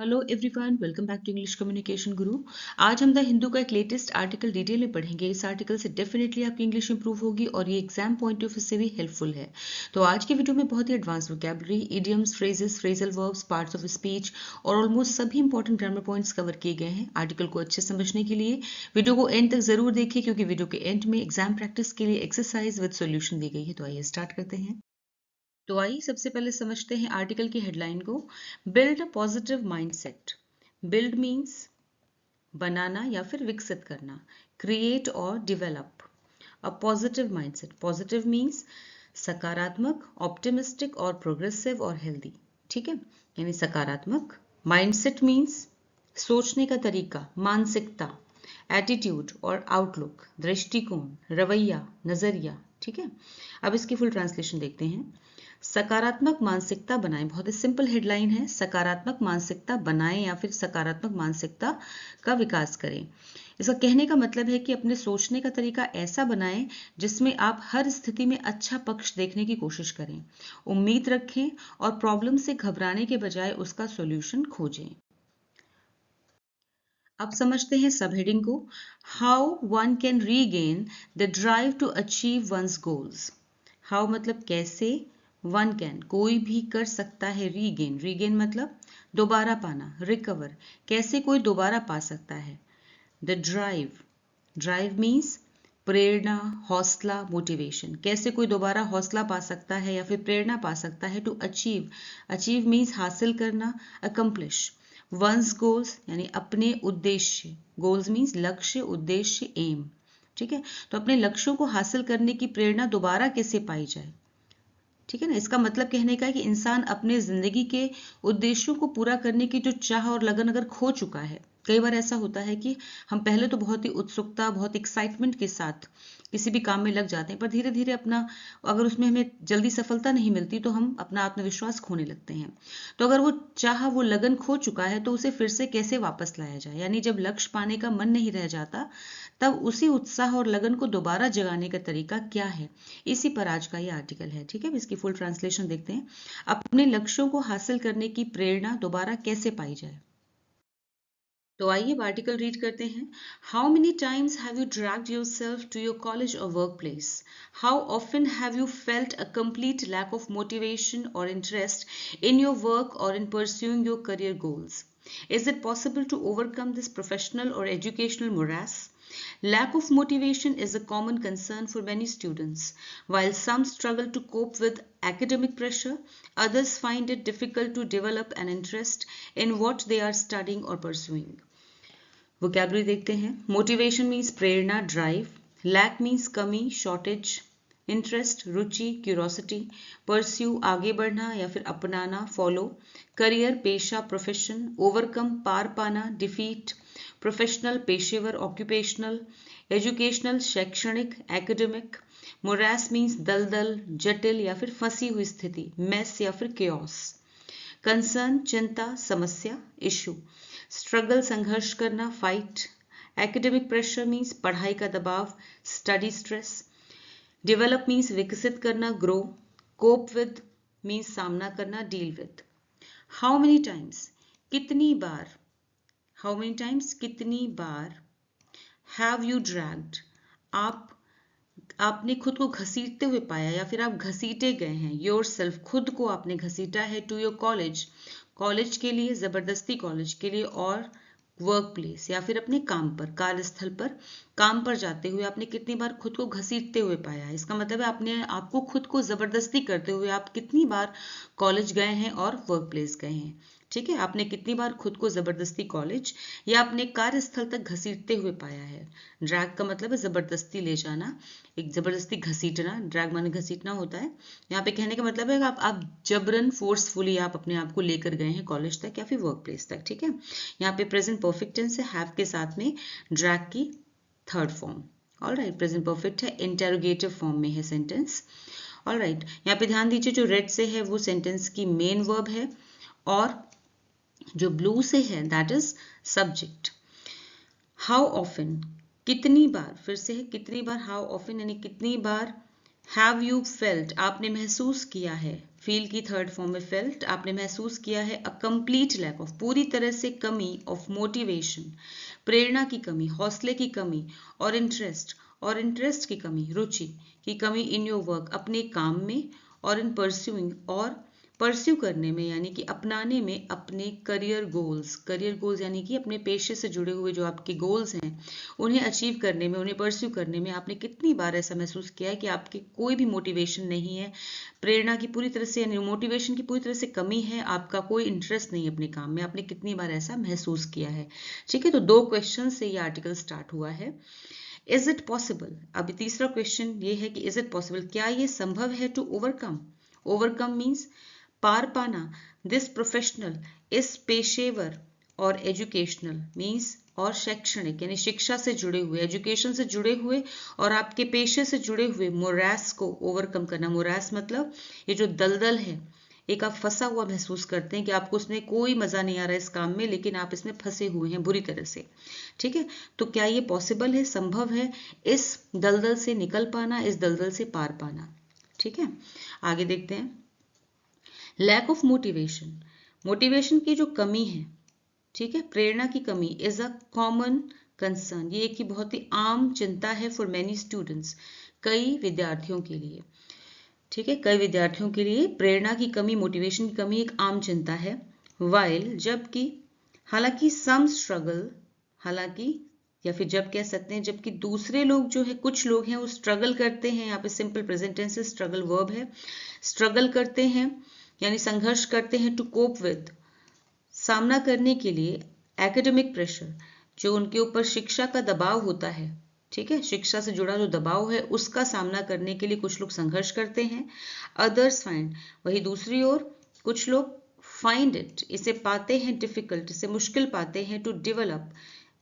Hello everyone, welcome back to English communication Guru. आज हम the Hindu का एक लेटेस्ट आर्टिकल डिटेल में पढ़ेंगे। इस आर्टिकल से डेफिनेटली आपकी इंग्लिश इंप्रूव होगी और ये एग्जाम पॉइंट ऑफ व्यू से भी हेल्पफुल है। तो आज की वीडियो में बहुत ही advance vocabulary, idioms, phrases, phrasal verbs, parts of speech और ऑलमोस्ट सभी इंपॉर्टेंट ग्रामर पॉइंट्स कवर किए गए हैं। आर्टिकल को अच्छे समझने के लिए वीडियो को एंड तक जरूर देखिए, क्योंकि वीडियो के एंड में एग्जाम प्रैक्टिस के लिए एक्सरसाइज विद सॉल्यूशन दी गई है। तो आइए स्टार्ट करते हैं। तो आइए सबसे पहले समझते हैं आर्टिकल की हेडलाइन को। Build a positive mindset. Build means बनाना या फिर विकसित करना, क्रिएट और develop a positive mindset. Positive means सकारात्मक, ऑप्टिमिस्टिक और प्रोग्रेसिव और हेल्दी। ठीक है, यानी सकारात्मक। माइंडसेट मीन्स सोचने का तरीका, मानसिकता, एटीट्यूड और आउटलुक, दृष्टिकोण, रवैया, नजरिया। ठीक है, अब इसकी फुल ट्रांसलेशन देखते हैं। सकारात्मक मानसिकता बनाएं, बहुत ही सिंपल हेडलाइन है। सकारात्मक मानसिकता बनाएं या फिर सकारात्मक मानसिकता का विकास करें। इसका कहने का मतलब है कि अपने सोचने का तरीका ऐसा बनाएं जिसमें आप हर स्थिति में अच्छा पक्ष देखने की कोशिश करें, उम्मीद रखें और प्रॉब्लम से घबराने के बजाय उसका सॉल्यूशन खोजें। अब समझते हैं सब हेडिंग को। How one can regain the drive to achieve one's goals. How मतलब कैसे, वन कैन कोई भी कर सकता है, रीगेन, रीगेन मतलब दोबारा पाना, रिकवर, कैसे कोई दोबारा पा सकता है। द ड्राइव, ड्राइव मीन्स प्रेरणा, हौसला, मोटिवेशन, कैसे कोई दोबारा हौसला पा सकता है या फिर प्रेरणा पा सकता है। टू अचीव, अचीव मीन्स हासिल करना, अकम्प्लिश। वंस गोल्स यानी अपने उद्देश्य, गोल्स मीन्स लक्ष्य, उद्देश्य, एम। ठीक है, तो अपने लक्ष्यों को हासिल करने की प्रेरणा दोबारा कैसे पाई जाए। ठीक है ना, इसका मतलब कहने का है कि इंसान अपने जिंदगी के उद्देश्यों को पूरा करने की जो चाह और लगन अगर खो चुका है। कई बार ऐसा होता है कि हम पहले तो बहुत ही उत्सुकता, बहुत एक्साइटमेंट के साथ किसी भी काम में लग जाते हैं, पर धीरे धीरे अपना, अगर उसमें हमें जल्दी सफलता नहीं मिलती तो हम अपना आत्मविश्वास खोने लगते हैं। तो अगर वो चाह, वो लगन खो चुका है तो उसे फिर से कैसे वापस लाया जाए, यानी जब लक्ष्य पाने का मन नहीं रह जाता तब उसी उत्साह और लगन को दोबारा जगाने का तरीका क्या है, इसी पर आज का ये आर्टिकल है। ठीक है, इसकी फुल ट्रांसलेशन देखते हैं। अपने लक्ष्यों को हासिल करने की प्रेरणा दोबारा कैसे पाई जाए। तो आइए आर्टिकल रीड करते हैं। How many times have you dragged yourself to your college और workplace? How often have you felt a complete lack of motivation और interest in your work or in pursuing your career goals? Is it possible to overcome this professional or educational morass? Lack of motivation is a common concern for many students. While some struggle to cope with academic pressure, others find it difficult to develop an interest in what they are studying or pursuing. Vocabulary देखते हैं। Motivation means प्रेरणा, drive. Lack means कमी, shortage. Interest, रुचि, curiosity. Pursue, आगे बढ़ना या फिर अपनाना, follow. Career, पेशा, profession. Overcome, पार पाना, डिफीट। प्रोफेशनल, पेशेवर, ऑक्यूपेशनल। एजुकेशनल, शैक्षणिक, एकेडमिक। मोरास मीन्स दलदल, जटिल या फिर फंसी हुई स्थिति, मेस या फिर केओस। कंसर्न, चिंता, समस्या, इशू। स्ट्रगल, संघर्ष करना, फाइट। एकेडमिक प्रेशर मीन्स पढ़ाई का दबाव, स्टडी स्ट्रेस। डेवलप मीन्स विकसित करना, ग्रो। कोप विद मीन्स सामना करना, deal with. How many times, कितनी बार। हाउ मेनी टाइम्स, कितनी बार। हैव यू ड्रैग्ड, आपने खुद को घसीटते हुए पाया या फिर आप घसीटे गए हैं। योर सेल्फ, खुद को आपने घसीटा है। टू योर कॉलेज, कॉलेज के लिए, जबरदस्ती कॉलेज के लिए। और वर्क प्लेस या फिर अपने काम पर, कार्यस्थल पर काम पर जाते हुए आपने कितनी बार खुद को घसीटते हुए पाया है। इसका मतलब है आपने आपको खुद को जबरदस्ती करते हुए आप कितनी बार कॉलेज गए हैं और वर्क प्लेस गए हैं। ठीक है, आपने कितनी बार खुद को जबरदस्ती कॉलेज या अपने कार्यस्थल तक घसीटते हुए पाया है। ड्रैग का मतलब है जबरदस्ती ले जाना, एक जबरदस्ती घसीटना, ड्रैग माने घसीटना होता है। यहाँ पे कहने का मतलब है कि आप जबरन, फोर्सफुली आप अपने आप को लेकर गए हैं कॉलेज तक या फिर वर्क प्लेस तक। ठीक है, यहाँ पे प्रेजेंट परफेक्ट टेंस है, हैव के साथ में ड्रैग की third form. Alright, present perfect है, इंटेरोगेटिव फॉर्म में है सेंटेंस। ऑलराइट, यहाँ पे ध्यान दीजिए जो रेड से है वो सेंटेंस की मेन वर्ब है और जो ब्लू से है that is subject. How often, कितनी बार, फिर से है कितनी बार। हाउ ऑफन यानी कितनी बार हैव यू फेल्ट, आपने महसूस किया है, फील की थर्ड फॉर्म में फेल्ट, आपने महसूस किया है अ कंप्लीट लैक ऑफ, पूरी तरह से कमी ऑफ मोटिवेशन, प्रेरणा की कमी, हौसले की कमी, और इंटरेस्ट की कमी, रुचि की कमी इन योर वर्क, अपने काम में, और इन परस्यूइंग, और परस्यू करने में यानी कि अपनाने में अपने करियर गोल्स यानी कि अपने पेशे से जुड़े हुए जो आपके गोल्स हैं उन्हें अचीव करने में, उन्हें परस्यू करने में आपने कितनी बार ऐसा महसूस किया है कि आपकी कोई भी मोटिवेशन नहीं है, प्रेरणा की पूरी तरह से यानी मोटिवेशन की पूरी तरह से कमी है, आपका कोई इंटरेस्ट नहीं अपने काम में, आपने कितनी बार ऐसा महसूस किया है। ठीक है, तो 2 क्वेश्चन से ये आर्टिकल स्टार्ट हुआ है। इज इट पॉसिबल, अभी तीसरा क्वेश्चन ये है कि इज इट पॉसिबल, क्या ये संभव है टू ओवरकम, ओवरकम मीन्स पार पाना, दिस प्रोफेशनल, इस पेशेवर, और एजुकेशनल मीन्स और शैक्षणिक यानी शिक्षा से जुड़े हुए, एजुकेशन से जुड़े हुए और आपके पेशे से जुड़े हुए मोरास को ओवरकम करना। मोरास मतलब ये जो दलदल है, एक आप फंसा हुआ महसूस करते हैं कि आपको उसमें कोई मजा नहीं आ रहा है इस काम में, लेकिन आप इसमें फंसे हुए हैं बुरी तरह से। ठीक है, तो क्या ये पॉसिबल है, संभव है इस दलदल से निकल पाना, इस दलदल से पार पाना। ठीक है, आगे देखते हैं। लैक ऑफ मोटिवेशन, मोटिवेशन की जो कमी है, ठीक है, प्रेरणा की कमी इज अ कॉमन कंसर्न, ये एक ही बहुत ही आम चिंता है फॉर मेनी स्टूडेंट्स, कई विद्यार्थियों के लिए। ठीक है, कई विद्यार्थियों के लिए प्रेरणा की कमी, मोटिवेशन की कमी एक आम चिंता है। वाइल, जबकि, हालांकि सम स्ट्रगल, हालांकि या फिर जब कह सकते हैं जबकि दूसरे लोग जो है, कुछ लोग हैं वो स्ट्रगल करते हैं, यहाँ पे सिंपल प्रेजेंट टेंस से स्ट्रगल वर्ब है, स्ट्रगल करते हैं यानी संघर्ष करते हैं, टू कोप विद, सामना करने के लिए, एकेडमिक प्रेशर, जो उनके ऊपर शिक्षा का दबाव होता है, ठीक है, शिक्षा से जुड़ा जो दबाव है उसका सामना करने के लिए कुछ लोग संघर्ष करते हैं। अदर्स फाइंड, वही दूसरी ओर कुछ लोग फाइंड इट, इसे पाते हैं डिफिकल्ट, इसे मुश्किल पाते हैं, टू डेवलप,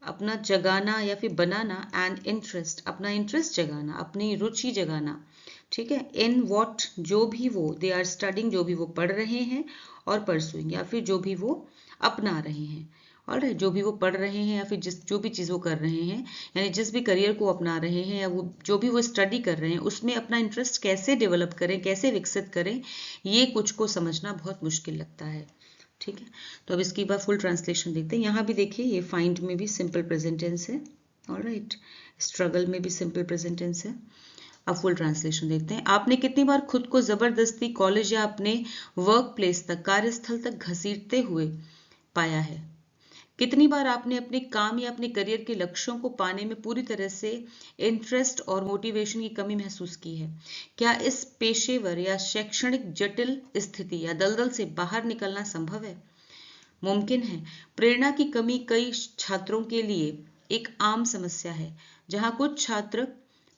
अपना जगाना या फिर बनाना, एंड इंटरेस्ट, अपना इंटरेस्ट जगाना, अपनी रुचि जगाना। ठीक है, इन वॉट, जो भी वो, दे आर स्टडिंग, जो भी वो पढ़ रहे हैं, और परसुइंग या फिर जो भी वो अपना रहे हैं, और जो भी वो पढ़ रहे हैं या फिर जो भी चीज़ वो कर रहे हैं, यानी जिस भी करियर को अपना रहे हैं या वो जो भी वो स्टडी कर रहे हैं उसमें अपना इंटरेस्ट कैसे डेवलप करें, कैसे विकसित करें, ये कुछ को समझना बहुत मुश्किल लगता है। ठीक है, तो अब इसकी बार फुल ट्रांसलेशन देखते हैं। यहाँ भी देखिए ये फाइंड में भी सिंपल प्रेजेंट टेंस है, ऑलराइट, स्ट्रगल में भी सिंपल प्रेजेंट टेंस है। अब फुल ट्रांसलेशन देखते हैं। आपने कितनी बार खुद को जबरदस्ती कॉलेज या अपने वर्क प्लेस तक, कार्यस्थल तक घसीटते हुए पाया है? कितनी बार आपने अपने काम या अपने करियर के लक्ष्यों को पाने में पूरी तरह से इंटरेस्ट और मोटिवेशन की कमी महसूस की है? क्या इस पेशेवर या शैक्षणिक जटिल स्थिति या दलदल से बाहर निकलना संभव है? मुमकिन है। प्रेरणा की कमी कई छात्रों के लिए एक आम समस्या है, जहां कुछ छात्र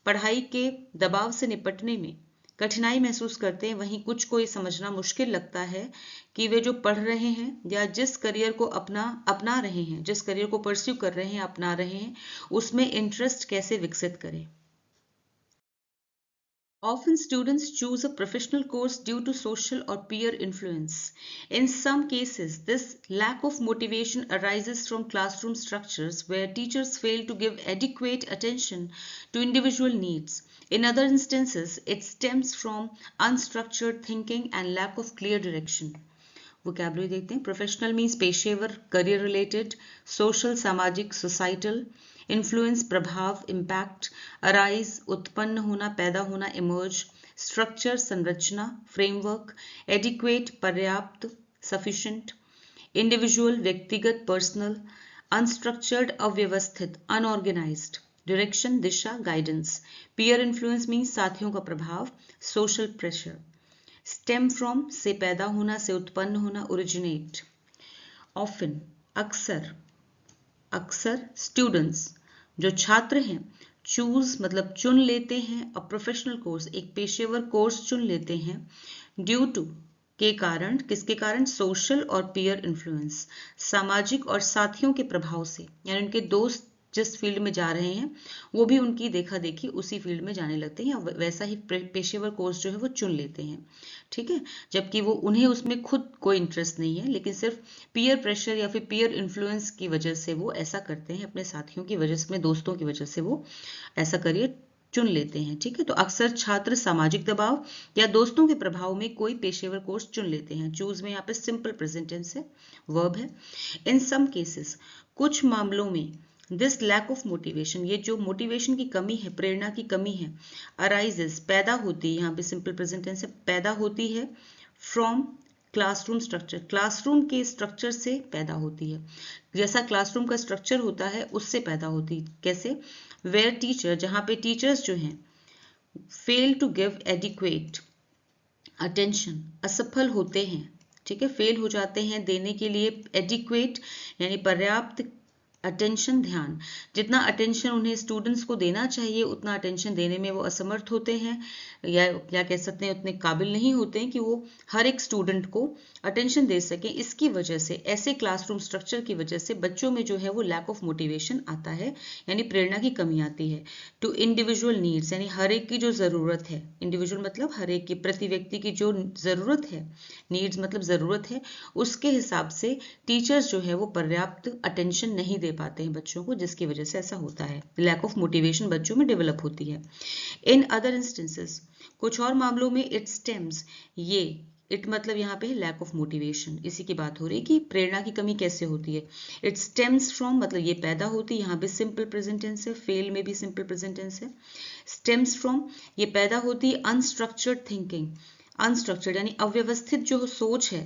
पढ़ाई के दबाव से निपटने में कठिनाई महसूस करते हैं, वहीं कुछ को ये समझना मुश्किल लगता है कि वे जो पढ़ रहे हैं या जिस करियर को अपना रहे हैं, जिस करियर को परस्यू कर रहे हैं, अपना रहे हैं, उसमें इंटरेस्ट कैसे विकसित करें। Often students choose a professional course due to social or peer influence. In some cases, this lack of motivation arises from classroom structures where teachers fail to give adequate attention to individual needs. In other instances, it stems from unstructured thinking and lack of clear direction. Vocabulary देखते हैं। Professional means पेशेवर, career related, social सामाजिक societal, influence प्रभाव impact, arise उत्पन्न होना, पैदा होना, emerge, structure संरचना, फ्रेमवर्क, एडिक्वेट पर्याप्त सफिशिएंट, इंडिविजुअल व्यक्तिगत पर्सनल, अनस्ट्रक्चर्ड अव्यवस्थित अनऑर्गेनाइज्ड, डायरेक्शन दिशा गाइडेंस, पीयर इन्फ्लुएंस मीन्स साथियों का प्रभाव, सोशल प्रेशर, स्टेम फ्रॉम से पैदा होना, से उत्पन्न होना, ओरिजिनेट, ऑफन अक्सर, अक्सर स्टूडेंट्स जो छात्र हैं, चूज मतलब चुन लेते हैं, अ प्रोफेशनल कोर्स एक पेशेवर कोर्स चुन लेते हैं, ड्यू टू के कारण, किसके कारण, सोशल और पीयर इन्फ्लुएंस सामाजिक और साथियों के प्रभाव से, यानी उनके दोस्त जिस फील्ड में जा रहे हैं वो भी उनकी देखा देखी उसी फील्ड में जाने लगते हैं या वैसा ही पेशेवर कोर्स जो है वो चुन लेते हैं। ठीक है, जबकि वो उन्हें उसमें खुद कोई इंटरेस्ट नहीं है, लेकिन सिर्फ पीयर प्रेशर या फिर पीयर इन्फ्लुएंस की वजह से वो ऐसा करते हैं, अपने साथियों की वजह से, अपने दोस्तों की वजह से वो ऐसा करियर चुन लेते हैं। ठीक है, तो अक्सर छात्र सामाजिक दबाव या दोस्तों के प्रभाव में कोई पेशेवर कोर्स चुन लेते हैं। चूज में यहाँ पे सिंपल प्रेजेंट टेंस है, वर्ब है। इन सम केसेस, कुछ मामलों में, दिस लैक ऑफ मोटिवेशन, ये जो मोटिवेशन की कमी है, प्रेरणा की कमी है, अराइजेस, पैदा होती है, यहाँ पे सिंपल प्रेजेंट टेंस है, पैदा होती है फ्रॉम क्लासरूम स्ट्रक्चर, क्लासरूम के स्ट्रक्चर से पैदा होती है। जैसा क्लासरूम का स्ट्रक्चर होता है उससे पैदा होती है। कैसे? वेयर टीचर, जहां पे टीचर्स जो हैं fail to give adequate attention, असफल होते हैं। ठीक है, फेल हो जाते हैं देने के लिए एडिक्वेट यानी पर्याप्त अटेंशन, ध्यान, जितना अटेंशन उन्हें स्टूडेंट्स को देना चाहिए उतना अटेंशन देने में वो असमर्थ होते हैं, या कह सकते हैं उतने काबिल नहीं होते हैं कि वो हर एक स्टूडेंट को अटेंशन दे सकें। इसकी वजह से, ऐसे क्लासरूम स्ट्रक्चर की वजह से बच्चों में जो है वो लैक ऑफ मोटिवेशन आता है, यानी प्रेरणा की कमी आती है। टू इंडिविजुअल नीड्स, यानी हर एक की जो जरूरत है, इंडिविजुअल मतलब हर एक की, प्रति व्यक्ति की जो जरूरत है, नीड्स मतलब जरूरत है, उसके हिसाब से टीचर्स जो है वो पर्याप्त अटेंशन नहीं दे पाते हैं बच्चों को, जिसकी वजह से ऐसा होता है, लैक ऑफ मोटिवेशन बच्चों में डेवलप होती है। इन अदर इंस्टेंसेस, कुछ और मामलों में, इट स्टेम्स, ये इट मतलब यहाँ पे लैक ऑफ मोटिवेशन, इसी की बात हो रही है कि प्रेरणा की कमी कैसे होती है। इट स्टेम्स फ्रॉम मतलब ये पैदा होती है, यहाँ पे सिंपल प्रेजेंट टेंस है, फेल में भी सिंपल प्रेजेंट टेंस है। स्टेम्स फ्रॉम ये पैदा होती है अनस्ट्रक्चर्ड थिंकिंग, अनस्ट्रक्चर्ड यानी अव्यवस्थित जो सोच है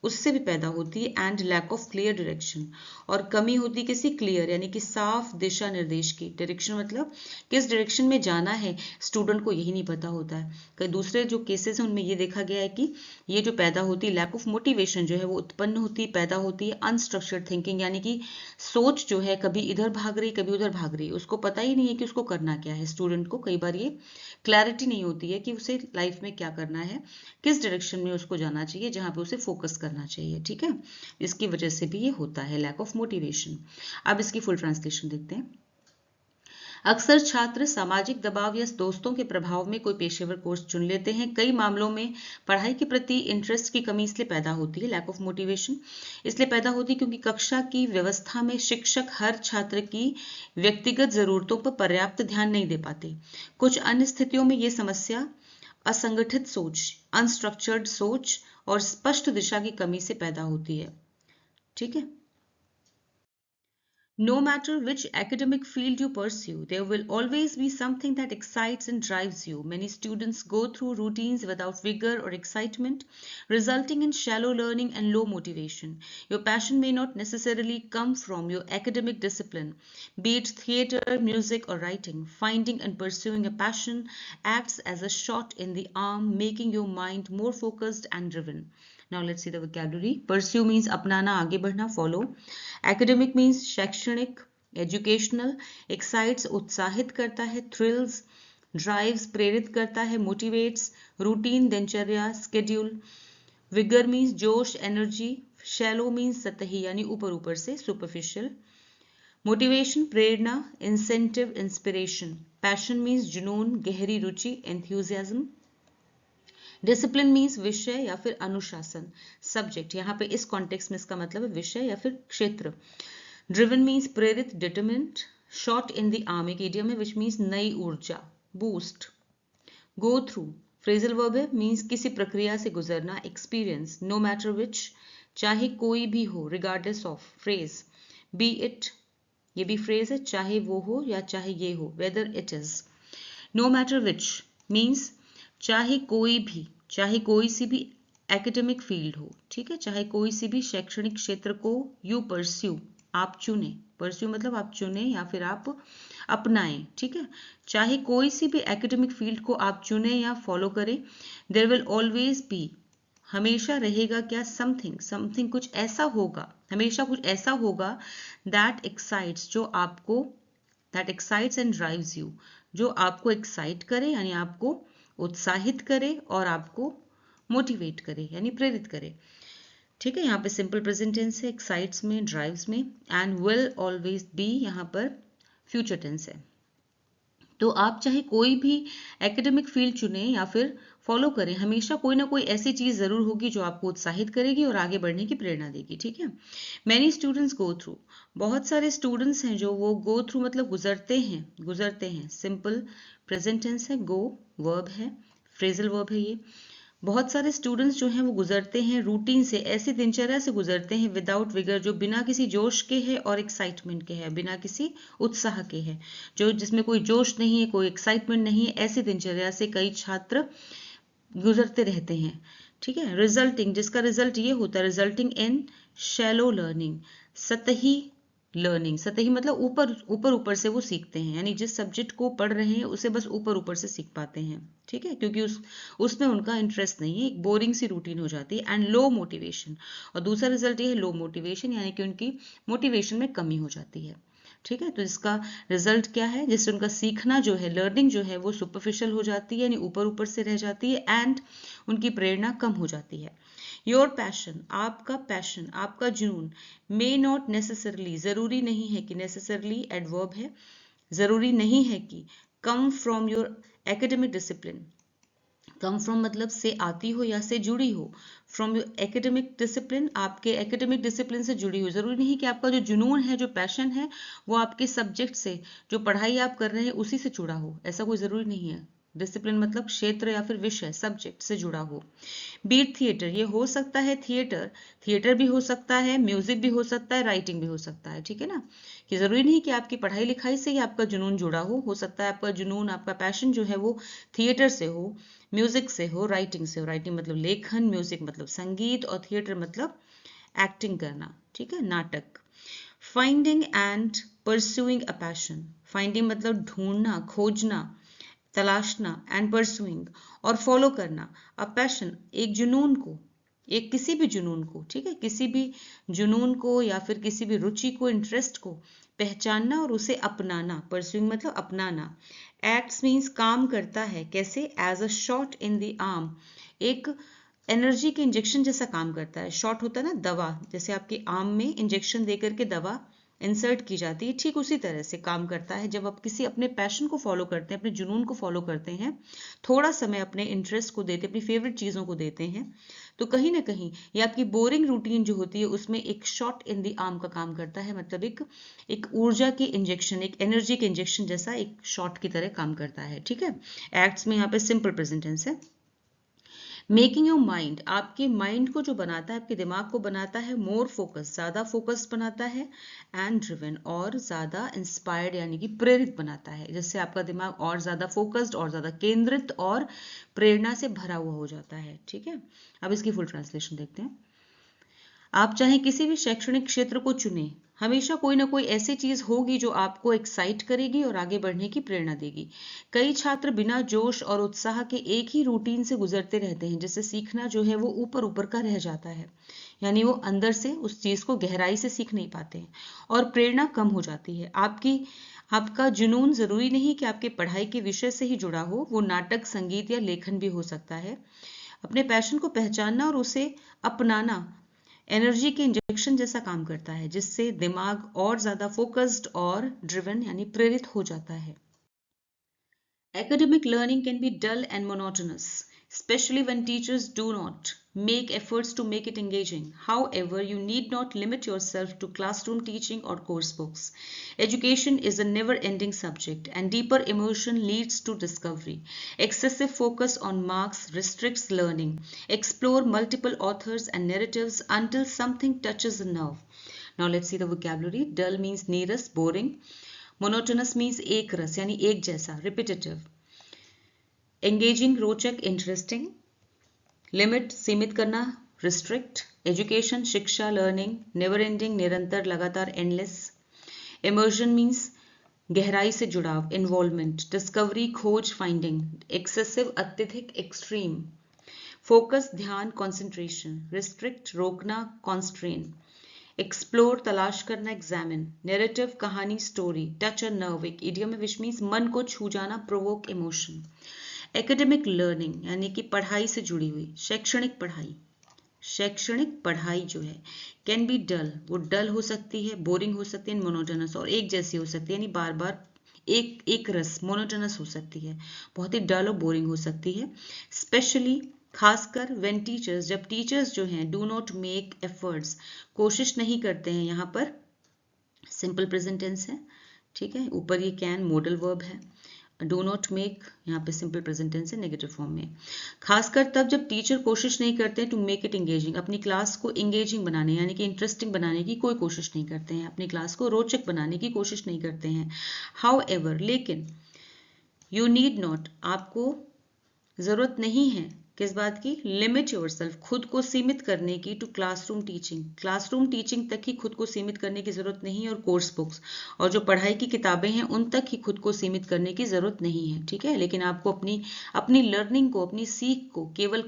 उससे भी पैदा होती है। And lack of clear direction, और कमी होती है किसी क्लियर यानी कि साफ दिशा निर्देश की। डायरेक्शन मतलब किस डायरेक्शन में जाना है, स्टूडेंट को यही नहीं पता होता है। कई दूसरे जो केसेस हैं उनमें ये देखा गया है कि ये जो पैदा होती है लैक ऑफ मोटिवेशन जो है वो उत्पन्न होती है, पैदा होती है अनस्ट्रक्चर्ड थिंकिंग, यानी कि सोच जो है कभी इधर भाग रही कभी उधर भाग रही, उसको पता ही नहीं है कि उसको करना क्या है। स्टूडेंट को कई बार ये क्लैरिटी नहीं होती है कि उसे लाइफ में क्या करना है, किस डायरेक्शन में उसको जाना चाहिए, जहां पे उसे फोकस करना चाहिए। ठीक है, इसकी वजह से भी ये होता है लैक ऑफ मोटिवेशन। अब इसकी फुल ट्रांसलेशन देखते हैं। अक्सर छात्र सामाजिक दबाव या दोस्तों के प्रभाव में कोई पेशेवर कोर्स चुन लेते हैं। कई मामलों में पढ़ाई के प्रति इंटरेस्ट की कमी इसलिए पैदा होती है, लैक ऑफ मोटिवेशन इसलिए पैदा होती है क्योंकि कक्षा की व्यवस्था में शिक्षक हर छात्र की व्यक्तिगत जरूरतों पर पर्याप्त ध्यान नहीं दे पाते। कुछ अन्य स्थितियों में ये समस्या असंगठित सोच, अनस्ट्रक्चर्ड सोच और स्पष्ट दिशा की कमी से पैदा होती है। ठीक है, no matter which academic field you pursue, there will always be something that excites and drives you. Many students go through routines without vigor or excitement, resulting in shallow learning and low motivation. Your passion may not necessarily come from your academic discipline, be it theater, music, or writing. Finding and pursuing a passion acts as a shot in the arm, making your mind more focused and driven. Now let's see the vocabulary. Pursue means अपनाना, आगे बढ़ना, follow. Academic means शैक्षणिक, educational. Excites उत्साहित करता है, thrills. Drives प्रेरित करता है, motivates. Routine दिनचर्या, schedule. Vigor means जोश, energy. Shallow means सतही यानी ऊपर ऊपर से, superficial. Motivation प्रेरणा, incentive inspiration. Passion means जुनून, गहरी रुचि, enthusiasm. डिसिप्लिन मीन्स विषय या फिर अनुशासन, सब्जेक्ट, यहाँ पे इस कॉन्टेक्स्ट में इसका मतलब है विषय या फिर क्षेत्र। ड्रिवन मीन्स प्रेरित, determined. Shot in the arm एक इडियम है विच मीन्स नई ऊर्जा, boost. Go through phrasal verb है, मीन्स किसी प्रक्रिया से गुजरना, एक्सपीरियंस। नो मैटर विच चाहे कोई भी हो, regardless of. Phrase B it ये भी फ्रेज है, चाहे वो हो या चाहे ये हो, whether it is. No matter which means चाहे कोई भी, चाहे कोई सी भी एकेडमिक फील्ड हो, ठीक है, चाहे कोई सी भी शैक्षणिक क्षेत्र को यू परस्यू आप चुने, परस्यू मतलब आप चुने या फिर आप अपनाएं, ठीक है, चाहे कोई सी भी एकेडमिक फील्ड को आप चुने या फॉलो करें, देयर विल ऑलवेज बी हमेशा रहेगा क्या, समथिंग समथिंग कुछ ऐसा होगा, हमेशा कुछ ऐसा होगा, दैट एक्साइट्स जो आपको, that excites and drives you जो आपको एक्साइट करे यानी आपको उत्साहित करे और आपको मोटिवेट करे यानी प्रेरित करे। ठीक है, यहाँ पे सिंपल प्रेजेंट टेंस है एक्साइट्स में, ड्राइव्स में, एंड विल ऑलवेज बी यहाँ पर फ्यूचर टेंस है। तो आप चाहे कोई भी एकेडमिक फील्ड चुने या फिर फॉलो करें, हमेशा कोई ना कोई ऐसी चीज जरूर होगी जो आपको उत्साहित करेगी और आगे बढ़ने की प्रेरणा देगी। ठीक है, मैनी स्टूडेंट्स गो थ्रू बहुत सारे स्टूडेंट्स हैं जो वो गो थ्रू मतलब गुजरते हैं, सिंपल प्रेजेंट टेंस है, गो वर्ब है, फ्रेजल वर्ब है ये। बहुत सारे स्टूडेंट्स जो हैं वो गुजरते हैं रूटीन से, ऐसी दिनचर्या से गुजरते हैं विदाउट विगर, जो बिना किसी जोश के है और एक्साइटमेंट के है, बिना किसी उत्साह के है, जो जिसमें कोई जोश नहीं है, कोई एक्साइटमेंट नहीं है, ऐसी दिनचर्या से कई छात्र गुजरते रहते हैं। ठीक है, रिजल्टिंग, जिसका रिजल्ट ये होता है, रिजल्टिंग इन शैलो लर्निंग, सतही लर्निंग। सतही मतलब ऊपर ऊपर ऊपर से वो सीखते हैं, यानी जिस सब्जेक्ट को पढ़ रहे हैं उसे बस ऊपर ऊपर से सीख पाते हैं। ठीक है, क्योंकि उसमें उनका इंटरेस्ट नहीं है, एक बोरिंग सी रूटीन हो जाती है। एंड लो मोटिवेशन, और दूसरा रिजल्ट ये है लो मोटिवेशन, यानी कि उनकी मोटिवेशन में कमी हो जाती है। ठीक है, तो इसका रिजल्ट क्या है, जिससे उनका सीखना जो है, लर्निंग जो है वो सुपरफिशियल हो जाती है, यानी ऊपर ऊपर से रह जाती है, एंड उनकी प्रेरणा कम हो जाती है। योर पैशन, आपका पैशन, आपका जुनून, मे नॉट नेसेसरली, जरूरी नहीं है कि, नेसेसरली एडवर्ब है, जरूरी नहीं है कि, come from your academic discipline, come from मतलब से आती हो या से जुड़ी हो, फ्रॉम योर एकेडमिक डिसिप्लिन, आपके एकेडमिक डिसिप्लिन से जुड़ी हो। जरूरी नहीं कि आपका जो जुनून है, जो पैशन है, वो आपके सब्जेक्ट से, जो पढ़ाई आप कर रहे हैं उसी से जुड़ा हो, ऐसा कोई जरूरी नहीं है। डिसिप्लिन मतलब क्षेत्र या फिर विषय, सब्जेक्ट से जुड़ा हो। बीट थिएटर, ये हो सकता है थिएटर, थिएटर भी हो सकता है, म्यूजिक भी हो सकता है, राइटिंग भी हो सकता है। ठीक है ना, कि जरूरी नहीं कि आपकी पढ़ाई लिखाई से ही आपका जुनून जुड़ा हो सकता है आपका जुनून, आपका पैशन जो है वो थिएटर से हो, म्यूजिक से हो, राइटिंग से हो। राइटिंग मतलब लेखन, म्यूजिक मतलब संगीत, और थिएटर मतलब एक्टिंग करना। ठीक है, नाटक। Finding and pursuing a passion, finding मतलब ढूंढना, खोजना, तलाशना, एंड परसुइंग और फॉलो करना, अ पैशन एक जुनून को, एक किसी भी जुनून को। ठीक है, किसी भी जुनून को या फिर किसी भी रुचि को, इंटरेस्ट को पहचानना और उसे अपनाना। परसुइंग मतलब अपनाना। एक्ट्स मीन्स काम करता है, कैसे, as a shot in the arm, एक एनर्जी के इंजेक्शन जैसा काम करता है। शॉट होता है ना दवा, जैसे आपके आर्म में इंजेक्शन देकर के दवा इंसर्ट की जाती है, ठीक उसी तरह से काम करता है। जब आप किसी अपने पैशन को फॉलो करते हैं, अपने जुनून को फॉलो करते हैं, थोड़ा समय अपने इंटरेस्ट को देते, अपनी फेवरेट चीज़ों को देते हैं, तो कहीं ना कहीं ये आपकी बोरिंग रूटीन जो होती है उसमें एक शॉट इन द आर्म का काम करता है, मतलब एक ऊर्जा की इंजेक्शन, एक एनर्जी के इंजेक्शन जैसा एक शॉट की तरह काम करता है। ठीक है, एक्ट्स में यहाँ पे सिंपल प्रेजेंट टेंस है। मेकिंग योर माइंड, आपके माइंड को जो बनाता है, आपके दिमाग को बनाता है मोर फोकस, ज़्यादा फोकस्ड बनाता है, एंड ड्रिवन और ज़्यादा इंस्पायर्ड यानी कि प्रेरित बनाता है, जिससे आपका दिमाग और ज़्यादा फोकस्ड और ज़्यादा केंद्रित और प्रेरणा से भरा हुआ हो जाता है। ठीक है, अब इसकी फुल ट्रांसलेशन देखते हैं। आप चाहे किसी भी शैक्षणिक क्षेत्र को चुनें, हमेशा कोई ना कोई ऐसी चीज होगी जो आपको एक्साइट करेगी और आगे बढ़ने की प्रेरणा देगी। कई छात्र बिना जोश और उत्साह के एक ही रूटीन से गुजरते रहते हैं, जिससे सीखना जो है वो ऊपर ऊपर का रह जाता है, यानी वो अंदर से उस चीज को गहराई से सीख नहीं पाते हैं और प्रेरणा कम हो जाती है। आपका जुनून जरूरी नहीं कि आपके पढ़ाई के विषय से ही जुड़ा हो, वो नाटक, संगीत या लेखन भी हो सकता है। अपने पैशन को पहचानना और उसे अपनाना एनर्जी के इंजेक्शन जैसा काम करता है, जिससे दिमाग और ज्यादा फोकस्ड और ड्रिवन यानी प्रेरित हो जाता है। Academic learning can be dull and monotonous, especially when teachers do not make efforts to make it engaging. However, you need not limit yourself to classroom teaching or course books. Education is a never ending subject, and deeper immersion leads to discovery. Excessive focus on marks restricts learning. Explore multiple authors and narratives until something touches a nerve. Now, let's see the vocabulary. Dull means nearest, boring. Monotonous means एक रस यानी एक जैसा, repetitive. Engaging रोचक, interesting. Limit सीमित करना, restrict. Education शिक्षा, learning. Never ending निरंतर, लगातार, endless. Immersion means गहराई से जुड़ाव, involvement. Discovery खोज, finding. Excessive अत्यधिक, extreme. Focus ध्यान, concentration. Restrict रोकना, constrain. एक्सप्लोर तलाश करना, एग्जामिन. नैरेटिव कहानी, स्टोरी. टच अ नर्व एक इडियम है विच मीन्स मन को छू जाना, प्रोवोक इमोशन. एकेडमिक लर्निंग यानी कि पढ़ाई से जुड़ी हुई, शैक्षणिक पढ़ाई. शैक्षणिक पढ़ाई जो है कैन बी डल, वो डल हो सकती है, बोरिंग हो सकती है, मोनोटोनस और एक जैसी हो सकती है, यानी बार बार एक रस, मोनोटोनस हो सकती है, बहुत ही डल और बोरिंग हो सकती है. स्पेशली खासकर व्हेन टीचर्स, जब टीचर्स जो हैं डू नॉट मेक एफर्ट्स, कोशिश नहीं करते हैं. यहाँ पर सिंपल प्रेजेंट टेंस है. ठीक है, ऊपर ये कैन मॉडल वर्ब है. डू नॉट मेक यहाँ पे सिंपल प्रेजेंट टेंस है नेगेटिव फॉर्म में। खासकर तब जब टीचर कोशिश नहीं करते टू मेक इट इंगेजिंग, अपनी क्लास को इंगेजिंग बनाने यानी कि इंटरेस्टिंग बनाने की कोई कोशिश नहीं करते हैं, अपनी क्लास को रोचक बनाने की कोशिश नहीं करते हैं। हाउ एवर, लेकिन, यू नीड नॉट, आपको जरूरत नहीं है किस बात की, लिमिट योरसेल्फ, खुद को सीमित करने की, to classroom teaching, classroom teaching तक ही खुद को सीमित करने की जरूरत नहीं है, और कोर्स बुक्स और जो पढ़ाई की किताबें हैं उन तक ही खुद को सीमित करने की जरूरत नहीं है, ठीक है। लेकिन आपको अपनी लर्निंग को, अपनी सीख को केवल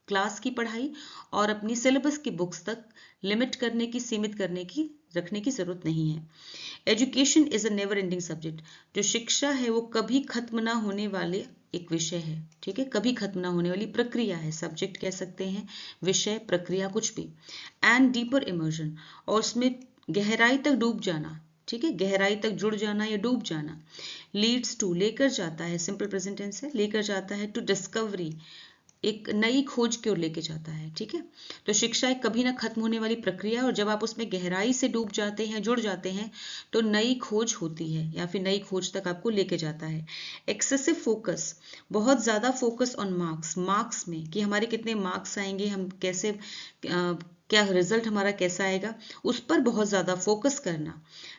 क्लास की पढ़ाई और अपनी सिलेबस की बुक्स तक लिमिट करने की, सीमित करने की, रखने की जरूरत नहीं है। Education is a never ending subject, जो शिक्षा है वो कभी खत्म ना होने वाले एक विषय है, ठीक है, कभी खत्म ना होने वाली प्रक्रिया है, सब्जेक्ट कह सकते हैं, विषय, प्रक्रिया, कुछ भी। एंड डीपर इमर्जन, और उसमें गहराई तक डूब जाना, ठीक है, गहराई तक जुड़ जाना या डूब जाना। लीड्स टू, लेकर जाता है, सिंपल प्रेजेंट टेंस है, लेकर जाता है, टू डिस्कवरी, एक नई खोज की ओर लेके जाता है, ठीक है। तो शिक्षा एक कभी ना खत्म होने वाली प्रक्रिया है, और जब आप उसमें गहराई से डूब जाते हैं, जुड़ जाते हैं, तो नई खोज होती है या फिर नई खोज तक आपको लेके जाता है। एक्सेसिव फोकस, बहुत ज्यादा फोकस ऑन मार्क्स, मार्क्स में कि हमारे कितने मार्क्स आएंगे, हम कैसे क्या रिजल्ट हमारा कैसा आएगा, उस पर बहुत ज्यादा फोकस करना।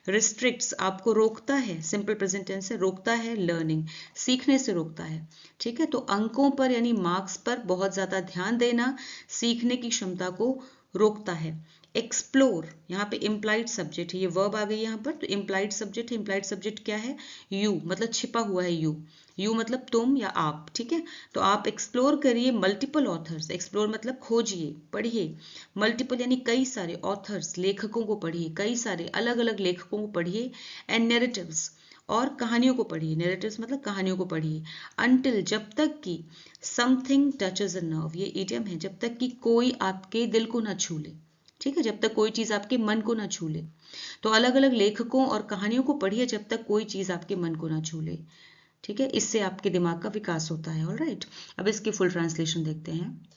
रिस्ट्रिक्ट्स, आपको रोकता है, सिंपल प्रेजेंट टेंस से, रोकता है, लर्निंग, सीखने से रोकता है, ठीक है। तो अंकों पर यानी मार्क्स पर बहुत ज्यादा ध्यान देना सीखने की क्षमता को रोकता है। एक्सप्लोर, यहाँ पे इम्प्लाइड सब्जेक्ट है, ये वर्ब आ गई यहाँ पर, तो इम्प्लाइड सब्जेक्ट है। इम्प्लाइड सब्जेक्ट क्या है, यू, मतलब छिपा हुआ है यू, यू मतलब तुम या आप, ठीक है। तो आप एक्सप्लोर करिए मल्टीपल ऑथर्स, एक्सप्लोर मतलब खोजिए, पढ़िए, मल्टीपल यानी कई सारे ऑथर्स, लेखकों को पढ़िए, कई सारे अलग अलग लेखकों को पढ़िए। एंड नैरेटिव्स, और कहानियों को पढ़िए, नैरेटिव्स मतलब कहानियों को पढ़िए। अनटिल, जब तक कि, समथिंग टचेज अ नर्व, ये इडियम है, जब तक कि कोई आपके दिल को ना छू ले, ठीक है, जब तक कोई चीज आपके मन को ना छू ले। तो अलग अलग लेखकों और कहानियों को पढ़िए जब तक कोई चीज आपके मन को ना छू ले, ठीक है, इससे आपके दिमाग का विकास होता है। ऑलराइट, अब इसकी फुल ट्रांसलेशन देखते हैं।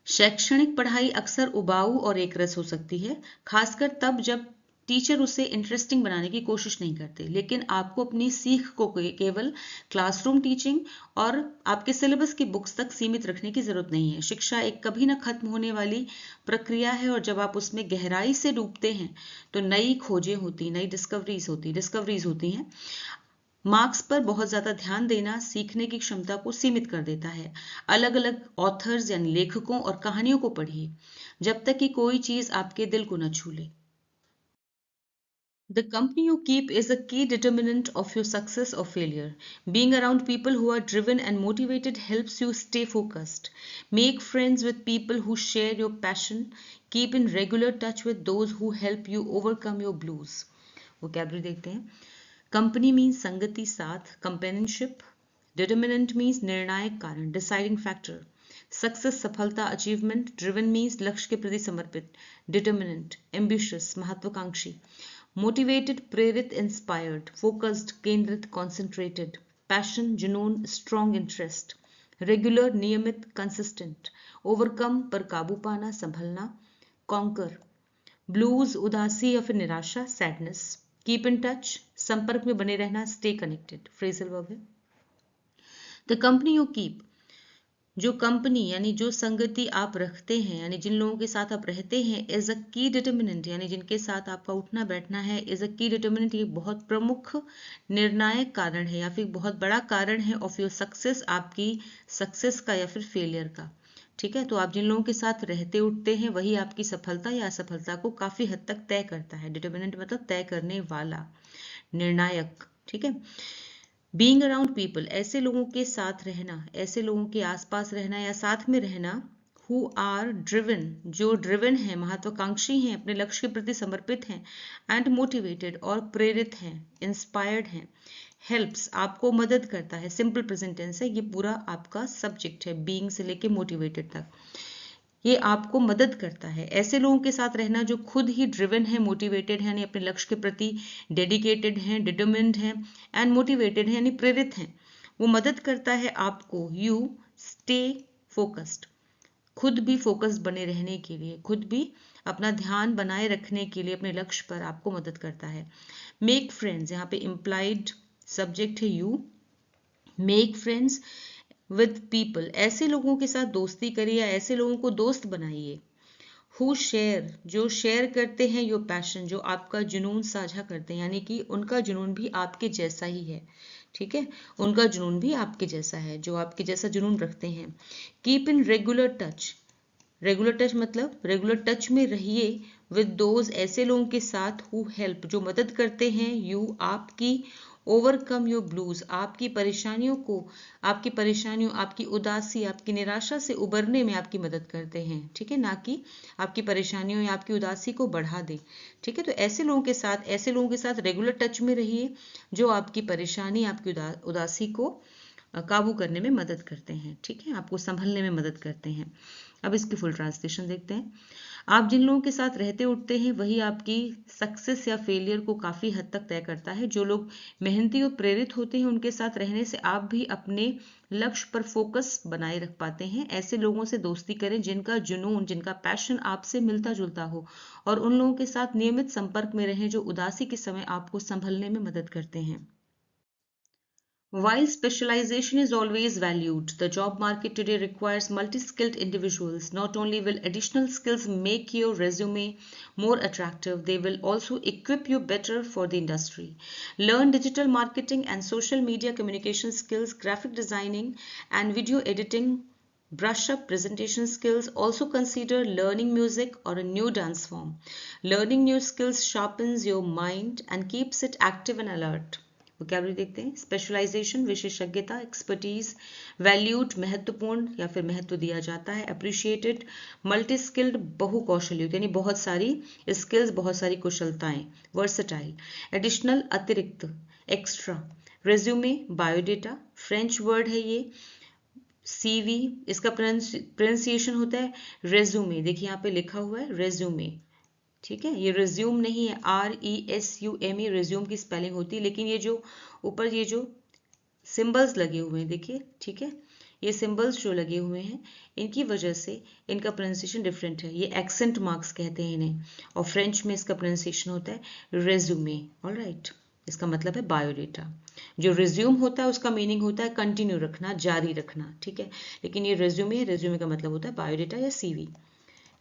शैक्षणिक पढ़ाई अक्सर उबाऊ और एकरस हो सकती है, खासकर तब जब टीचर उसे इंटरेस्टिंग बनाने की कोशिश नहीं करते। लेकिन आपको अपनी सीख को केवल क्लासरूम टीचिंग और आपके सिलेबस की बुक्स तक सीमित रखने की जरूरत नहीं है। शिक्षा एक कभी न खत्म होने वाली प्रक्रिया है, और जब आप उसमें गहराई से डूबते हैं तो नई खोजें होती, नई डिस्कवरीज होती हैं। मार्क्स पर बहुत ज्यादा ध्यान देना सीखने की क्षमता को सीमित कर देता है। अलग अलग ऑथर्स यानी लेखकों और कहानियों को पढ़िए जब तक कि कोई चीज आपके दिल को न छू ले। The company you keep is a key determinant of your success or failure. Being around people who are driven and motivated helps you stay focused. Make friends with people who share your passion. Keep in regular touch with those who help you overcome your blues. Vocabulary देखते हैं। Company means संगति, साथ, companionship. Determinant means निर्णायक कारण, deciding factor. Success, सफलता, achievement. Driven means लक्ष्य के प्रति समर्पित. Determinant, ambitious, महत्वाकांक्षी. Motivated, प्रेरित, inspired. Focused, केंद्रित, concentrated. Passion, जुनून, strong interest. Regular, नियमित, consistent. Overcome, पर काबू पाना, संभलना. Conquer. Blues, उदासी या फिर निराशा, sadness. Keep in touch, संपर्क में बने रहना, stay connected. Phrasal verb है. The company you keep, जो कंपनी यानी जो संगति आप रखते हैं यानी जिन लोगों के साथ आप रहते हैं, इज अ की डिटर्मिनेंट यानी जिनके साथ आपका उठना बैठना है, इज अ की डिटर्मिनेंट, ये बहुत प्रमुख निर्णायक कारण है या फिर बहुत बड़ा कारण है ऑफ योर सक्सेस, आपकी सक्सेस का या फिर फेलियर का, ठीक है। तो आप जिन लोगों के साथ रहते उठते हैं वही आपकी सफलता या असफलता को काफी हद तक तय करता है। डिटर्मिनेंट मतलब तय करने वाला, निर्णायक, ठीक है। बीइंग अराउंड पीपल, ऐसे लोगों के साथ रहना, ऐसे लोगों के आसपास रहना या साथ में रहना, हु आर ड्रिवन, जो ड्रिवन है, महत्वाकांक्षी हैं, अपने लक्ष्य के प्रति समर्पित हैं, एंड मोटिवेटेड, और प्रेरित हैं, इंस्पायर्ड हैं। हेल्प्स, आपको मदद करता है, सिंपल प्रेजेंट टेंस है, ये पूरा आपका सब्जेक्ट है, बीइंग से लेके मोटिवेटेड तक, ये आपको मदद करता है। ऐसे लोगों के साथ रहना जो खुद ही ड्रिवन है, मोटिवेटेड है यानी अपने लक्ष्य के प्रति डेडिकेटेड हैं, डिटरमिन्ड हैं, एंड मोटिवेटेड है यानी प्रेरित हैं, वो मदद करता है आपको यू स्टे फोकस्ड, खुद भी फोकस्ड बने रहने के लिए, खुद भी अपना ध्यान बनाए रखने के लिए अपने लक्ष्य पर आपको मदद करता है। मेक फ्रेंड्स, यहाँ पे इम्प्लाइड सब्जेक्ट है you, make friends with people, ऐसे लोगों के साथ दोस्ती करिए या ऐसे लोगों को दोस्त बनाइए। हु शेयर, जो शेयर करते हैं योर पैशन, जो आपका जुनून साझा करते हैं, यानी कि उनका जुनून भी आपके जैसा ही है, ठीक है, उनका जुनून भी आपके जैसा है, जो आपके जैसा जुनून रखते हैं। Keep in regular touch, regular touch मतलब रेगुलर टच में रहिए विद दोज, ऐसे लोगों के साथ हु हेल्प, जो मदद करते हैं यू, आपकी, ओवरकम योर ब्लूज, आपकी परेशानियों को, आपकी परेशानियों, आपकी उदासी, आपकी निराशा से उबरने में आपकी मदद करते हैं, ठीक है, ना कि आपकी परेशानियों या आपकी उदासी को बढ़ा दे, ठीक है। तो ऐसे लोगों के साथ, ऐसे लोगों के साथ रेगुलर टच में रहिए जो आपकी परेशानी, आपकी उदासी को काबू करने में मदद करते हैं, ठीक है, आपको संभलने में मदद करते हैं। अब इसकी फुल ट्रांसलेशन देखते हैं। आप जिन लोगों के साथ रहते उठते हैं वही आपकी सक्सेस या फेलियर को काफ़ी हद तक तय करता है। जो लोग मेहनती और प्रेरित होते हैं उनके साथ रहने से आप भी अपने लक्ष्य पर फोकस बनाए रख पाते हैं। ऐसे लोगों से दोस्ती करें जिनका जुनून, जिनका पैशन आपसे मिलता जुलता हो, और उन लोगों के साथ नियमित संपर्क में रहें जो उदासी के समय आपको संभलने में मदद करते हैं। While specialization is always valued, the job market today requires multi-skilled individuals. Not only will additional skills make your resume more attractive, they will also equip you better for the industry. Learn digital marketing and social media communication skills, graphic designing and video editing. Brush up presentation skills. Also consider learning music or a new dance form. Learning new skills sharpens your mind and keeps it active and alert. Vocabulary देखते हैं। Specialisation, विशेषज्ञता, expertise, valued, महत्वपूर्ण या फिर महत्व दिया जाता है, अप्रिशिएटेड, मल्टी स्किल्ड, बहुकौशल युक्त, यानी बहुत सारी स्किल्स, बहुत सारी कुशलताएं, वर्सटाइल, एडिशनल, अतिरिक्त, extra, resume, biodata, French word है ये, सीवी, इसका प्रोनाउंसिएशन होता है रेज्यूमे, देखिए यहाँ पे लिखा हुआ है रेज्यूमे, ठीक है, ये रिज्यूम नहीं है, RESUME रिज्यूम की स्पेलिंग होती है, लेकिन ये जो ऊपर ये जो सिंबल्स लगे हुए हैं देखिए, ठीक है, ये सिंबल्स जो लगे हुए हैं इनकी वजह से इनका प्रोनाउंसिएशन डिफरेंट है, ये एक्सेंट मार्क्स कहते हैं इन्हें, और फ्रेंच में इसका प्रोनाउंसिएशन होता है रेज्यूमे। ऑलराइट, इसका मतलब है बायोडेटा। जो रिज्यूम होता है उसका मीनिंग होता है कंटिन्यू रखना, जारी रखना, ठीक है, लेकिन ये रेज्यूमे है, रेज्यूमे का मतलब होता है बायोडेटा या CV।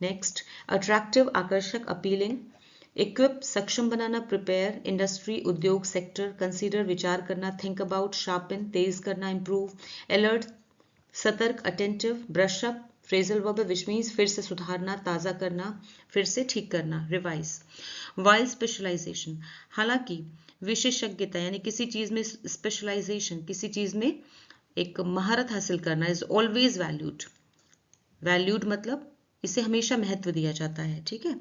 नेक्स्ट, अट्रैक्टिव, आकर्षक, अपीलिंग, इक्विप, सक्षम बनाना, प्रिपेयर, इंडस्ट्री, उद्योग, सेक्टर, कंसीडर, विचार करना, थिंक अबाउट, शार्पन, तेज करना, इंप्रूव, अलर्ट, सतर्क, attentive, brush up, phrasal verb which means फिर से सुधारना, ताज़ा करना, फिर से ठीक करना, रिवाइज। वाइल स्पेशलाइजेशन, हालांकि विशेषज्ञता यानी किसी चीज़ में स्पेशलाइजेशन, किसी चीज़ में एक महारत हासिल करना, इज ऑलवेज वैल्यूड। वैल्यूड मतलब इसे हमेशा महत्व दिया जाता है, ठीक है,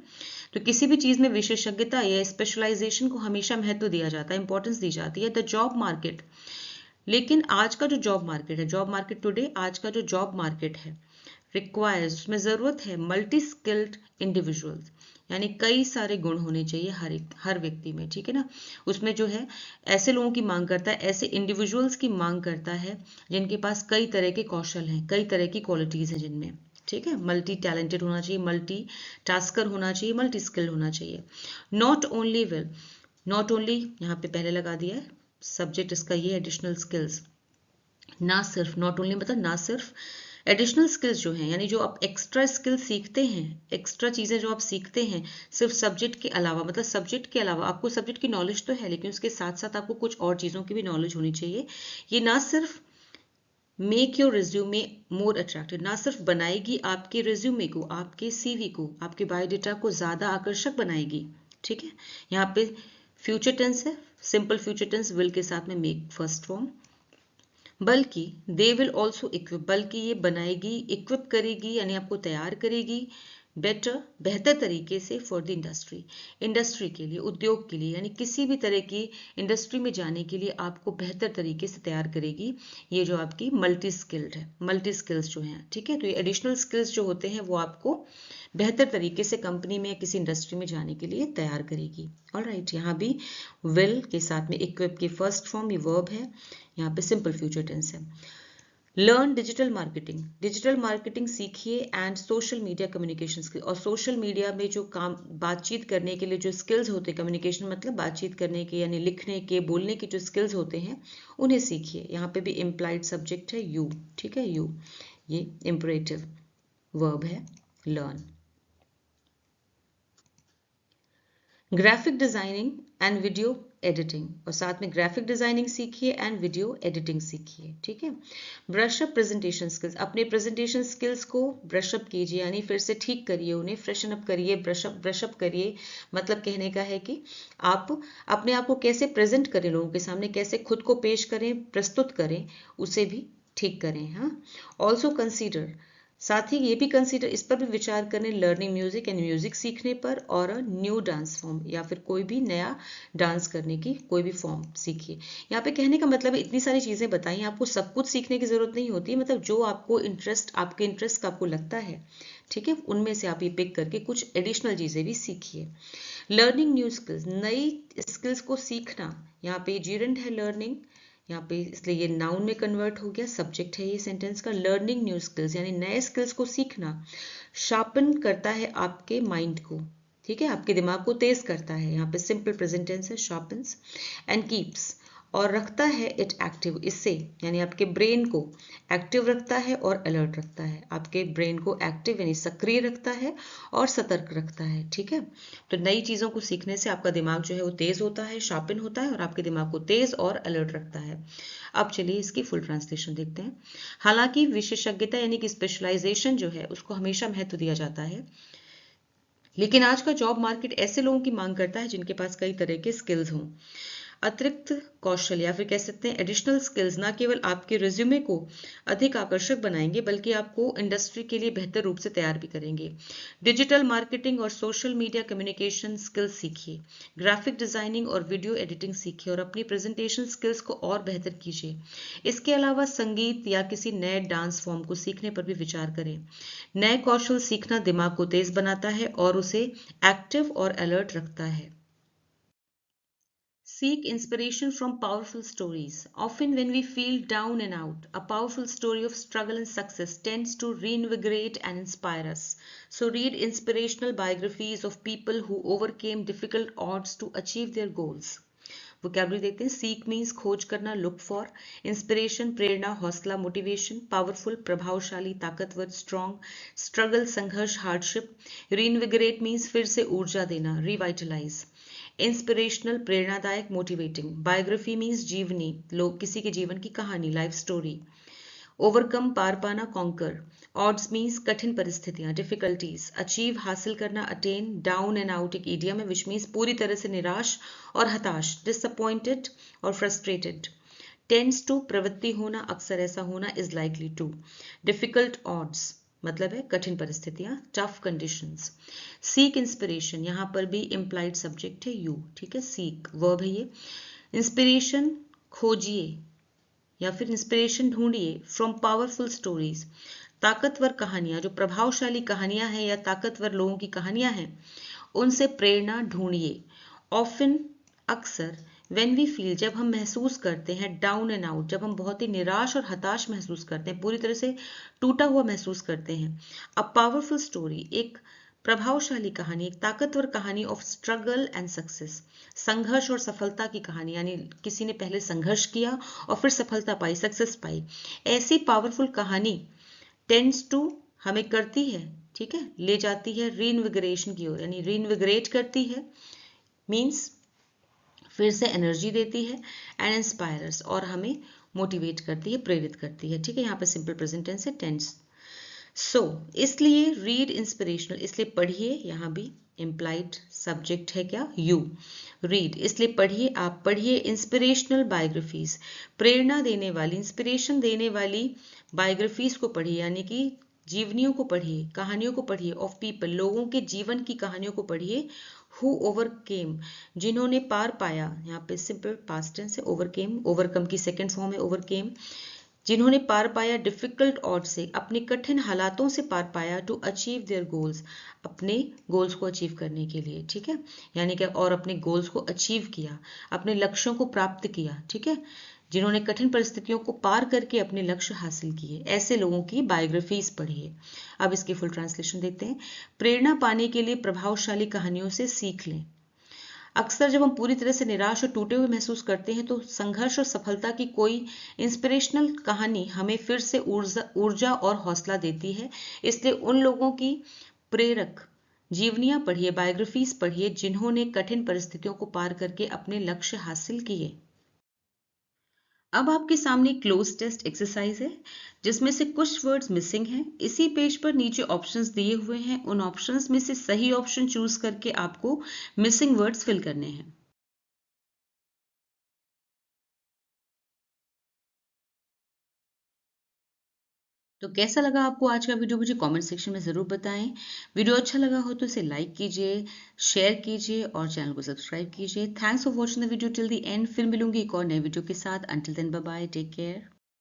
तो किसी भी चीज में विशेषज्ञता या स्पेशलाइजेशन को हमेशा महत्व दिया जाता है, इंपॉर्टेंस दी जाती है। द जॉब मार्केट, लेकिन आज का जो जॉब मार्केट है, जॉब मार्केट टुडे, आज का जो जॉब मार्केट है, रिक्वायर्स, उसमें जरूरत है मल्टी स्किल्ड इंडिविजुअल्स, यानी कई सारे गुण होने चाहिए हर व्यक्ति में, ठीक है ना, उसमें जो है ऐसे लोगों की मांग करता है, ऐसे इंडिविजुअल्स की मांग करता है जिनके पास कई तरह के कौशल हैं, कई तरह की क्वालिटीज हैं जिनमें, ठीक है, मल्टी टैलेंटेड होना चाहिए, मल्टी टास्कर होना चाहिए, मल्टी स्किल्ड होना चाहिए। Not only will, not only यहाँ पे पहले लगा दिया है, सब्जेक्ट इसका ये एडिशनल स्किल्स, ना सिर्फ, नॉट ओनली मतलब ना सिर्फ, एडिशनल स्किल्स जो हैं यानी जो आप एक्स्ट्रा स्किल सीखते हैं, एक्स्ट्रा चीज़ें जो आप सीखते हैं सिर्फ सब्जेक्ट के अलावा, मतलब सब्जेक्ट के अलावा आपको सब्जेक्ट की नॉलेज तो है लेकिन उसके साथ साथ आपको कुछ और चीज़ों की भी नॉलेज होनी चाहिए। ये ना सिर्फ make your resume more attractive, ना सिर्फ बनाएगी आपके रिज्यूमे को, आपके CV को, आपके बायोडेटा को ज़्यादा आकर्षक बनाएगी, ठीक है, यहाँ पे फ्यूचर टेंस है, सिंपल फ्यूचर टेंस विल के साथ में मेक फर्स्ट फॉर्म, बल्कि दे विल ऑल्सो इक्विप, बल्कि ये बनाएगी, इक्विप करेगी यानी आपको तैयार करेगी, बेटर, बेहतर तरीके से, फॉर द इंडस्ट्री, इंडस्ट्री के लिए, उद्योग के लिए, यानी किसी भी तरह की इंडस्ट्री में जाने के लिए आपको बेहतर तरीके से तैयार करेगी। ये जो आपकी मल्टी स्किल्ड है, मल्टी स्किल्स जो हैं, ठीक है, तो ये एडिशनल स्किल्स जो होते हैं वो आपको बेहतर तरीके से कंपनी में या किसी इंडस्ट्री में जाने के लिए तैयार करेगी। ऑलराइट, यहाँ भी विल के साथ में इक्विप की फर्स्ट फॉर्म ये वर्ब है, यहाँ पे सिंपल फ्यूचर टेंस है। लर्न डिजिटल मार्केटिंग सीखिए and social media communication skill, और सोशल मीडिया में जो काम बातचीत करने के लिए जो स्किल्स होते हैं, कम्युनिकेशन मतलब बातचीत करने के यानी लिखने के बोलने के जो स्किल्स होते हैं उन्हें सीखिए। यहाँ पे भी इम्प्लाइड सब्जेक्ट है यू, ठीक है, यू, ये इम्परेटिव वर्ब है learn. Graphic designing and video editing, और साथ में ग्राफिक डिजाइनिंग सीखिए एंड वीडियो एडिटिंग सीखिए, ठीक है। ब्रश अप प्रेजेंटेशन स्किल्स, अपने प्रेजेंटेशन स्किल्स को ब्रश अप कीजिए, यानी फिर से ठीक करिए उन्हें, फ्रेशन अप करिए, ब्रश अप करिए। मतलब कहने का है कि आप अपने आप को कैसे प्रेजेंट करें, लोगों के सामने कैसे खुद को पेश करें, प्रस्तुत करें, उसे भी ठीक करें। हाँ, ऑल्सो कंसीडर, साथ ही ये भी कंसीडर, इस पर भी विचार करें, लर्निंग म्यूजिक यानी म्यूजिक सीखने पर, और न्यू डांस फॉर्म या फिर कोई भी नया डांस करने की कोई भी फॉर्म सीखिए। यहाँ पे कहने का मतलब है इतनी सारी चीजें बताई, आपको सब कुछ सीखने की जरूरत नहीं होती, मतलब जो आपको इंटरेस्ट, आपके इंटरेस्ट का आपको लगता है, ठीक है, उनमें से आप ये पिक करके कुछ एडिशनल चीजें भी सीखिए। लर्निंग न्यू स्किल्स, नई स्किल्स को सीखना, यहाँ पे जीरेंट है लर्निंग, यहाँ पे इसलिए ये नाउन में कन्वर्ट हो गया, सब्जेक्ट है ये सेंटेंस का। लर्निंग न्यू स्किल्स यानी नए स्किल्स को सीखना शार्पन करता है आपके माइंड को, ठीक है, आपके दिमाग को तेज करता है। यहाँ पे सिंपल प्रेजेंट टेंस है, शार्पन्स, एंड कीप्स, और रखता है इट एक्टिव, इससे यानी आपके ब्रेन को एक्टिव रखता है और अलर्ट रखता है, आपके ब्रेन को एक्टिव यानी सक्रिय रखता है और सतर्क रखता है, ठीक है। तो नई चीजों को सीखने से आपका दिमाग जो है वो तेज होता है, शार्पन होता है, और आपके दिमाग को तेज और अलर्ट रखता है। अब चलिए इसकी फुल ट्रांसलेशन देखते हैं। हालांकि विशेषज्ञता यानी कि स्पेशलाइजेशन जो है उसको हमेशा महत्व दिया जाता है, लेकिन आज का जॉब मार्केट ऐसे लोगों की मांग करता है जिनके पास कई तरह के स्किल्स हों। अतिरिक्त कौशल या फिर कह सकते हैं एडिशनल स्किल्स न केवल आपके रिज्यूमे को अधिक आकर्षक बनाएंगे, बल्कि आपको इंडस्ट्री के लिए बेहतर रूप से तैयार भी करेंगे। डिजिटल मार्केटिंग और सोशल मीडिया कम्युनिकेशन स्किल्स सीखिए, ग्राफिक डिजाइनिंग और वीडियो एडिटिंग सीखिए, और अपनी प्रेजेंटेशन स्किल्स को और बेहतर कीजिए। इसके अलावा संगीत या किसी नए डांस फॉर्म को सीखने पर भी विचार करें। नए कौशल सीखना दिमाग को तेज बनाता है और उसे एक्टिव और अलर्ट रखता है। Seek inspiration from powerful stories. Often, when we feel down and out, a powerful story of struggle and success tends to reinvigorate and inspire us. So, read inspirational biographies of people who overcame difficult odds to achieve their goals. Vocabulary देखते हैं। Seek means खोज करना, look for, inspiration प्रेरणा, हौसला motivation, powerful प्रभावशाली ताकतवर strong, struggle संघर्ष hardship, रीइन्विगरेट means फिर से ऊर्जा देना, रिवाइटलाइज, इंस्पिरेशनल प्रेरणादायक मोटिवेटिंग, बायोग्राफी मीन्स जीवनी, लोग किसी के जीवन की कहानी, लाइफ स्टोरी, ओवरकम पार पाना, कॉन्कर, ऑड्स मीन्स कठिन परिस्थितियां, डिफिकल्टीज, अचीव हासिल करना, अटेन, डाउन एंड आउट एक इडियम है विच मीन्स पूरी तरह से निराश और हताश, डिसअपॉइंटेड और फ्रस्ट्रेटेड, टेंड्स टू प्रवृत्ति होना, अक्सर ऐसा होना, is likely to, difficult odds मतलब है कठिन परिस्थितियां, टफ कंडीशंस। सीक इंस्पिरेशन, यहां पर भी इम्प्लाइड सब्जेक्ट है यू, ठीक है, सीक वर्ब है ये। इंस्पिरेशन खोजिए या फिर इंस्पिरेशन ढूंढिए फ्रॉम पावरफुल स्टोरीज, ताकतवर कहानियां, जो प्रभावशाली कहानियां हैं या ताकतवर लोगों की कहानियां हैं उनसे प्रेरणा ढूंढिए। ऑफन अक्सर, वेन वी फील जब हम महसूस करते हैं, डाउन एंड आउट जब हम बहुत ही निराश और हताश महसूस करते हैं, पूरी तरह से टूटा हुआ महसूस करते हैं। अ पावरफुल स्टोरी एक प्रभावशाली कहानी, एक ताकतवर कहानी ऑफ स्ट्रगल एंड सक्सेस, संघर्ष और सफलता की कहानी, यानी किसी ने पहले संघर्ष किया और फिर सफलता पाई, सक्सेस पाई। ऐसी पावरफुल कहानी टेंड्स टू हमें करती है, ठीक है, ले जाती है रीइन्विगरेशन की ओर, यानी रीइन्विगरेट करती है मीन्स फिर से एनर्जी देती है, एंड इंस्पायर्स और हमें मोटिवेट करती है, प्रेरित करती है, ठीक है। यहाँ पे सिंपल प्रेजेंट टेंस है, टेंस। इसलिए रीड इंस्पिरेशनल, इसलिए पढ़िए, यहाँ भी इम्प्लाइड सब्जेक्ट है क्या, यू, रीड इसलिए पढ़िए, आप पढ़िए इंस्पिरेशनल बायोग्राफीज, प्रेरणा देने वाली, इंस्पिरेशन देने वाली बायोग्राफीज को पढ़िए, यानी कि जीवनियों को पढ़िए, कहानियों को पढ़िए, ऑफ पीपल लोगों के जीवन की कहानियों को पढ़िए, हु ओवरकेम जिन्होंने पार पाया, यहाँ पे सिंपल पास्ट टेंस है, ओवरकेम, ओवरकम की सेकंड फॉर्म है ओवरकेम, जिन्होंने पार पाया डिफिकल्ट ऑड से, अपने कठिन हालातों से पार पाया, टू अचीव देयर गोल्स अपने गोल्स को अचीव करने के लिए, ठीक है, यानी कि और अपने गोल्स को अचीव किया, अपने लक्ष्यों को प्राप्त किया, ठीक है, जिन्होंने कठिन परिस्थितियों को पार करके अपने लक्ष्य हासिल किए, ऐसे लोगों की बायोग्राफीज पढ़िए। अब इसकी फुल ट्रांसलेशन देते हैं। प्रेरणा पाने के लिए प्रभावशाली कहानियों से सीख लें। अक्सर जब हम पूरी तरह से निराश और टूटे हुए महसूस करते हैं तो संघर्ष और सफलता की कोई इंस्पिरेशनल कहानी हमें फिर से ऊर्जा और हौसला देती है। इसलिए उन लोगों की प्रेरक जीवनियां पढ़िए, बायोग्राफीज पढ़िए, जिन्होंने कठिन परिस्थितियों को पार करके अपने लक्ष्य हासिल किए। अब आपके सामने क्लोज टेस्ट एक्सरसाइज है जिसमें से कुछ वर्ड्स मिसिंग हैं। इसी पेज पर नीचे ऑप्शंस दिए हुए हैं, उन ऑप्शंस में से सही ऑप्शन चूज करके आपको मिसिंग वर्ड्स फिल करने हैं। तो कैसा लगा आपको आज का वीडियो, मुझे कमेंट सेक्शन में ज़रूर बताएं। वीडियो अच्छा लगा हो तो इसे लाइक कीजिए, शेयर कीजिए और चैनल को सब्सक्राइब कीजिए। Thanks for watching the video till the end. फिर मिलूंगी एक और नए वीडियो के साथ। Until then bye bye, take care.